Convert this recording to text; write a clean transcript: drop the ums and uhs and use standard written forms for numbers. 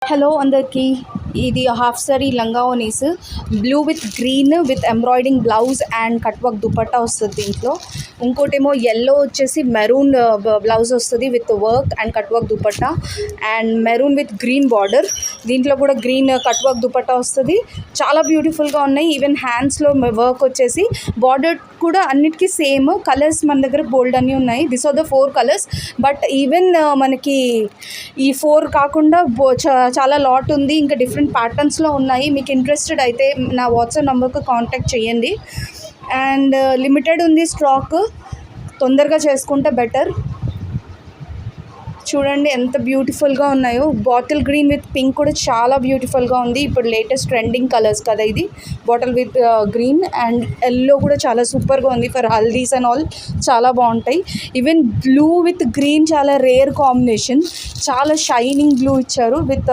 Hello అందరికీ. ఇది half sari లంగా ఓనీస్ blue with green with embroidering blouse and cut work dupatta వస్తుంది దీంట్లో. ఇంకోటేమో ఎల్లో వచ్చేసి మెరూన్ బ్లౌజ్ వస్తుంది with work and cut work dupatta and maroon with green border. దీంట్లో కూడా గ్రీన్ కట్ వర్క్ దుపట్టా వస్తుంది. చాలా బ్యూటిఫుల్గా ఉన్నాయి. ఈవెన్ హ్యాండ్స్లో వర్క్ వచ్చేసి బార్డర్ కూడా అన్నిటికీ సేమ్ కలర్స్ మన దగ్గర బోల్డ్ అన్నీ ఉన్నాయి. This are the 4 colours. But even మనకి ఈ 4 కాకుండా చాలా లాట్ ఉంది. ఇంకా డిఫరెంట్ ప్యాటర్న్స్లో ఉన్నాయి. మీకు ఇంట్రెస్టెడ్ అయితే నా వాట్సాప్ నెంబర్కి కాంటాక్ట్ చేయండి. అండ్ లిమిటెడ్ ఉంది స్టాక్, తొందరగా చేసుకుంటే బెటర్. చూడండి ఎంత బ్యూటిఫుల్గా ఉన్నాయో. బాటిల్ గ్రీన్ విత్ పింక్ కూడా చాలా బ్యూటిఫుల్గా ఉంది. ఇప్పుడు లేటెస్ట్ ట్రెండింగ్ కలర్స్ కదా ఇది. Bottle with green and yellow కూడా చాలా సూపర్గా ఉంది ఫర్ హల్దీస్ అండ్ ఆల్. చాలా బాగుంటాయి. ఈవెన్ బ్లూ విత్ గ్రీన్ చాలా రేర్ కాంబినేషన్. చాలా షైనింగ్ బ్లూ ఇచ్చారు విత్